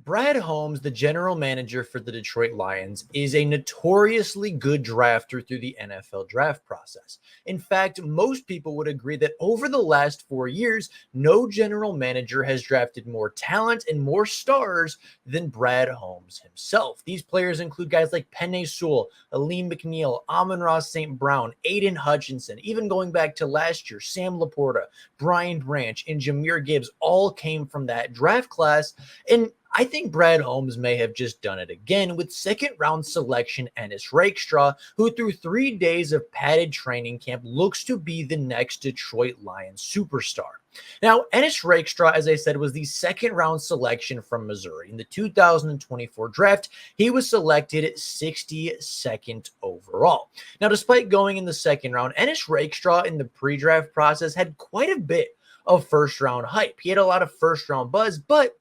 Brad Holmes, the general manager for the Detroit Lions, is a notoriously good drafter through the NFL draft process. In fact, most people would agree that over the last 4 years, no general manager has drafted more talent and more stars than Brad Holmes himself. These players include guys like Penei Sewell, Aleem McNeil, Amon-Ra St. Brown, Aiden Hutchinson, even going back to last year, Sam Laporta, Brian Branch, and Jahmyr Gibbs all came from that draft class. And I think Brad Holmes may have just done it again with second-round selection Ennis Rakestraw, who through 3 days of padded training camp looks to be the next Detroit Lions superstar. Now, Ennis Rakestraw, as I said, was the second-round selection from Missouri. In the 2024 draft, he was selected 62nd overall. Now, despite going in the second round, Ennis Rakestraw in the pre-draft process had quite a bit of first-round hype. He had a lot of first-round buzz, but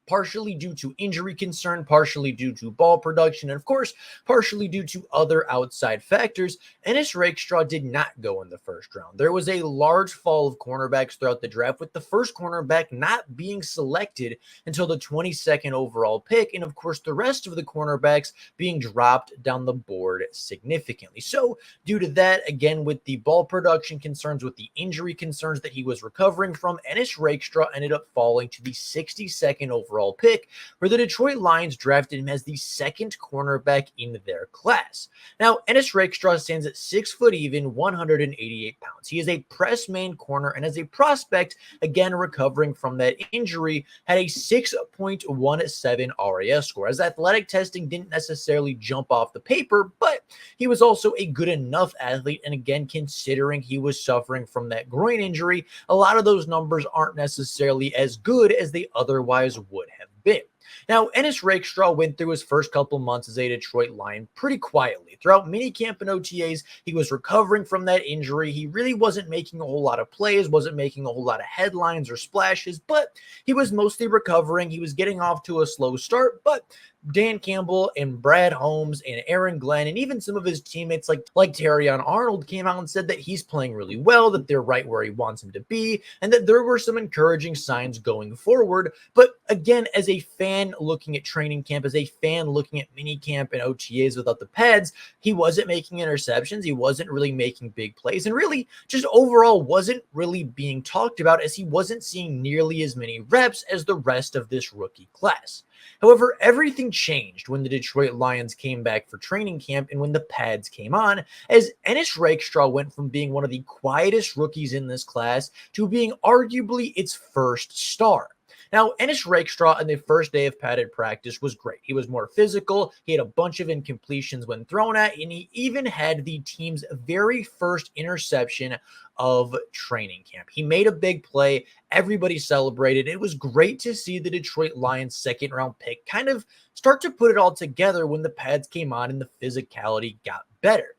partially due to injury concern, partially due to ball production, and of course, partially due to other outside factors, Ennis Rakestraw did not go in the first round. There was a large fall of cornerbacks throughout the draft, with the first cornerback not being selected until the 22nd overall pick, and of course, the rest of the cornerbacks being dropped down the board significantly. So, due to that, again, with the ball production concerns, with the injury concerns that he was recovering from, Ennis Rakestraw ended up falling to the 62nd overall pick, where the Detroit Lions drafted him as the second cornerback in their class. Now, Ennis Rakestraw stands at 6 foot even, 188 pounds. He is a press man corner, and as a prospect, again recovering from that injury, had a 6.17 RAS score. As athletic testing didn't necessarily jump off the paper, but he was also a good enough athlete, and again, considering he was suffering from that groin injury, a lot of those numbers aren't necessarily as good as they otherwise would have been. Now, Ennis Rakestraw went through his first couple months as a Detroit Lion pretty quietly. Throughout minicamp and OTAs, he was recovering from that injury. He really wasn't making a whole lot of plays, wasn't making a whole lot of headlines or splashes, but he was mostly recovering. He was getting off to a slow start, but Dan Campbell and Brad Holmes and Aaron Glenn and even some of his teammates like Terrion Arnold came out and said that he's playing really well, that they're right where he wants him to be, and that there were some encouraging signs going forward. But again, as a fan looking at training camp, as a fan looking at mini camp and OTAs without the pads, he wasn't making interceptions. He wasn't really making big plays, and really just overall wasn't really being talked about, as he wasn't seeing nearly as many reps as the rest of this rookie class. However, everything changed when the Detroit Lions came back for training camp and when the pads came on, as Ennis Rakestraw went from being one of the quietest rookies in this class to being arguably its first star. Now, Ennis Rakestraw on the first day of padded practice was great. He was more physical. He had a bunch of incompletions when thrown at, and he even had the team's very first interception of training camp. He made a big play. Everybody celebrated. It was great to see the Detroit Lions second round pick kind of start to put it all together when the pads came on and the physicality got better.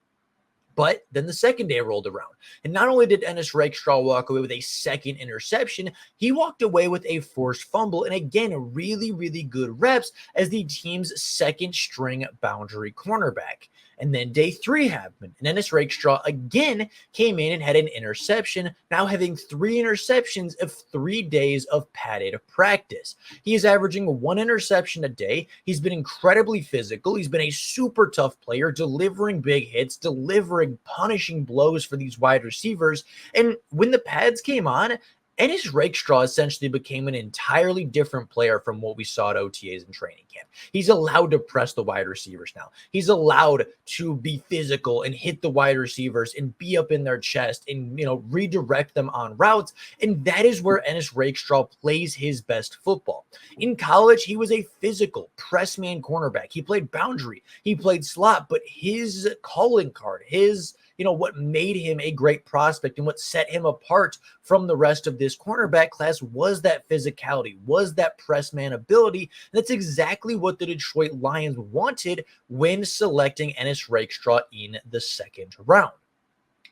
But then the second day rolled around, and not only did Ennis Rakestraw walk away with a second interception, he walked away with a forced fumble, and again, really, really good reps as the team's second string boundary cornerback. And then day 3 happened, and Ennis Rakestraw again came in and had an interception, now having 3 interceptions of 3 days of padded practice. He is averaging 1 interception a day. He's been incredibly physical. He's been a super tough player, delivering big hits, delivering punishing blows for these wide receivers. And when the pads came on, Ennis Rakestraw essentially became an entirely different player from what we saw at OTAs and training camp. He's allowed to press the wide receivers now. He's allowed to be physical and hit the wide receivers and be up in their chest and, redirect them on routes. And that is where Ennis Rakestraw plays his best football. In college, he was a physical press man cornerback. He played boundary. He played slot, but his calling card, what made him a great prospect and what set him apart from the rest of this cornerback class was that physicality, was that press man ability. And that's exactly what the Detroit Lions wanted when selecting Ennis Rakestraw in the second round.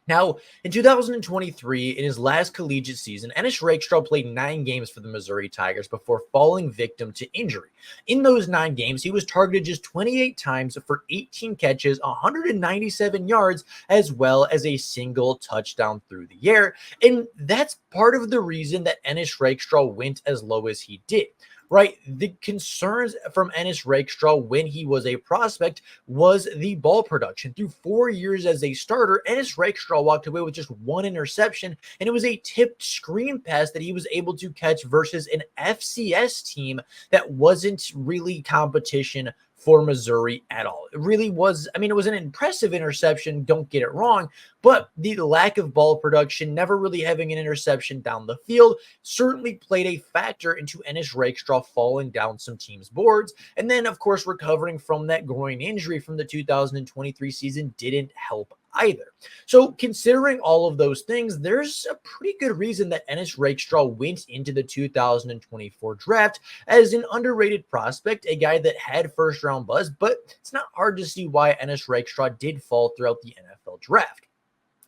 Now, in 2023, in his last collegiate season, Ennis Rakestraw played 9 games for the Missouri Tigers before falling victim to injury. In those 9 games, he was targeted just 28 times for 18 catches, 197 yards, as well as a single touchdown through the air. And that's part of the reason that Ennis Rakestraw went as low as he did. right? The concerns from Ennis Rakestraw when he was a prospect was the ball production. Through 4 years as a starter, Ennis Rakestraw walked away with just one interception, and it was a tipped screen pass that he was able to catch versus an FCS team that wasn't really competition for Missouri at all. It really was, I mean, it was an impressive interception, don't get it wrong, but the lack of ball production, never really having an interception down the field, certainly played a factor into Ennis Rakestraw falling down some teams' boards. And then, of course, recovering from that groin injury from the 2023 season didn't help either. So considering all of those things, there's a pretty good reason that Ennis Rakestraw went into the 2024 draft as an underrated prospect, a guy that had first round buzz, but it's not hard to see why Ennis Rakestraw did fall throughout the NFL draft.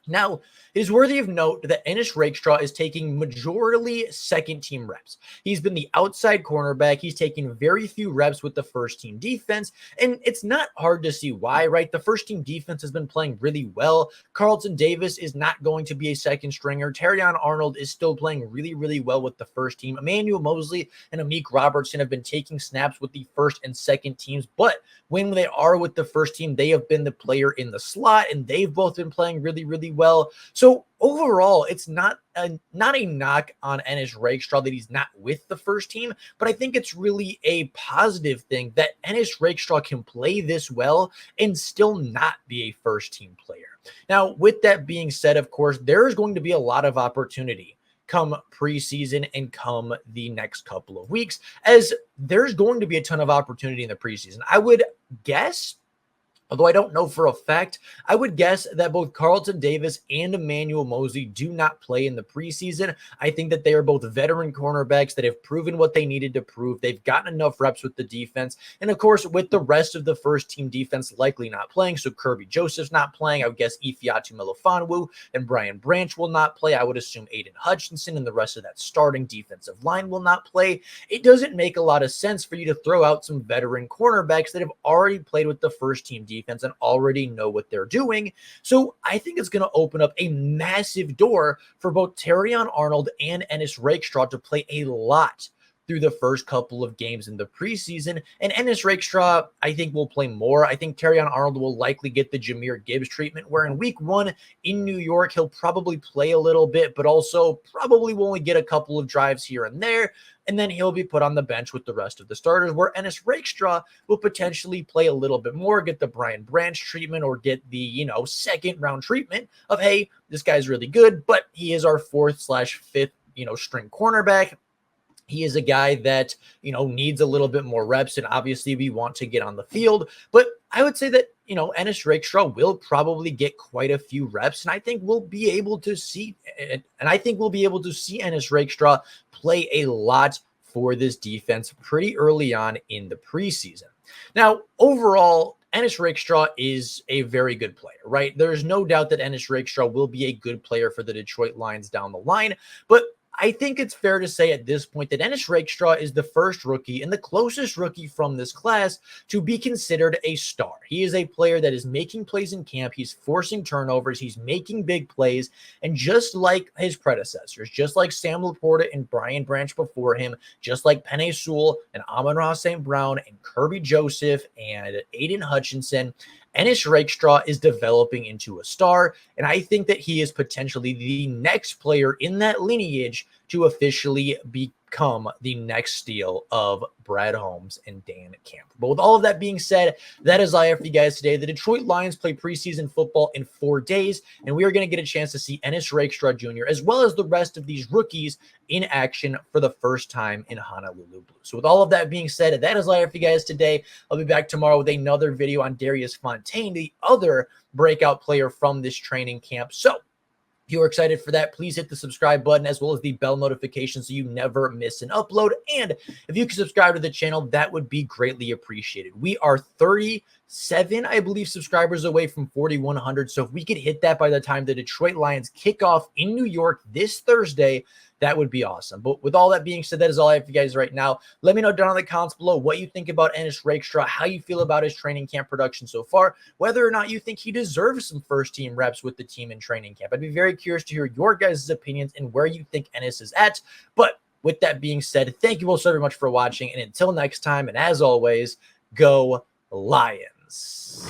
Now, it is worthy of note that Ennis Rakestraw is taking majorly second-team reps. He's been the outside cornerback. He's taken very few reps with the first-team defense, and it's not hard to see why, right? The first-team defense has been playing really well. Carlton Davis is not going to be a second stringer. Terrion Arnold is still playing really, really well with the first team. Emmanuel Mosley and Amik Robertson have been taking snaps with the first and second teams, but when they are with the first team, they have been the player in the slot, and they've both been playing really, really well. So overall, it's not a knock on Ennis Rakestraw that he's not with the first team, but I think it's really a positive thing that Ennis Rakestraw can play this well and still not be a first-team player. Now, with that being said, of course, there is going to be a lot of opportunity come preseason and come the next couple of weeks, as there's going to be a ton of opportunity in the preseason. I would guess, although I don't know for a fact, I would guess that both Carlton Davis and Emmanuel Mosley do not play in the preseason. I think that they are both veteran cornerbacks that have proven what they needed to prove. They've gotten enough reps with the defense. And of course, with the rest of the first team defense likely not playing, so Kirby Joseph's not playing, I would guess Ifeatu Melifonwu and Brian Branch will not play. I would assume Aiden Hutchinson and the rest of that starting defensive line will not play. It doesn't make a lot of sense for you to throw out some veteran cornerbacks that have already played with the first team defense and already know what they're doing. So I think it's going to open up a massive door for both Terrion Arnold and Ennis Rakestraw to play a lot through the first couple of games in the preseason. And Ennis Rakestraw, I think, will play more. I think Terrion Arnold will likely get the Jahmyr Gibbs treatment, where in week 1 in New York, he'll probably play a little bit, but also probably will only get a couple of drives here and there. And then he'll be put on the bench with the rest of the starters, where Ennis Rakestraw will potentially play a little bit more, get the Brian Branch treatment, or get the, second round treatment of, hey, this guy's really good, but he is our 4th/5th, string cornerback. He is a guy that, needs a little bit more reps, and obviously we want to get on the field. But I would say that, Ennis Rakestraw will probably get quite a few reps, and I think we'll be able to see Ennis Rakestraw play a lot for this defense pretty early on in the preseason. Now, overall, Ennis Rakestraw is a very good player, right? There's no doubt that Ennis Rakestraw will be a good player for the Detroit Lions down the line, but I think it's fair to say at this point that Ennis Rakestraw is the first rookie and the closest rookie from this class to be considered a star. He is a player that is making plays in camp. He's forcing turnovers. He's making big plays. And just like his predecessors, just like Sam Laporta and Brian Branch before him, just like Penei Sewell and Amon-Ra St. Brown and Kirby Joseph and Aiden Hutchinson, Ennis Rakestraw is developing into a star, and I think that he is potentially the next player in that lineage to officially become the next steal of Brad Holmes and Dan Campbell. But with all of that being said, that is all I have for you guys today. The Detroit Lions play preseason football in 4 days, and we are going to get a chance to see Ennis Rakestraw Jr. as well as the rest of these rookies in action for the first time in Honolulu Blue. So with all of that being said, that is all I have for you guys today. I'll be back tomorrow with another video on Darius Fontaine, the other breakout player from this training camp. So if you are excited for that, please hit the subscribe button as well as the bell notification so you never miss an upload. And if you can subscribe to the channel, that would be greatly appreciated. We are 37, I believe, subscribers away from 4,100. So if we could hit that by the time the Detroit Lions kick off in New York this Thursday, that would be awesome. But with all that being said, that is all I have for you guys right now. Let me know down in the comments below what you think about Ennis Rakestraw, how you feel about his training camp production so far, whether or not you think he deserves some first-team reps with the team in training camp. I'd be very curious to hear your guys' opinions and where you think Ennis is at. But With that being said, thank you all so very much for watching. And until next time, and as always, go Lions.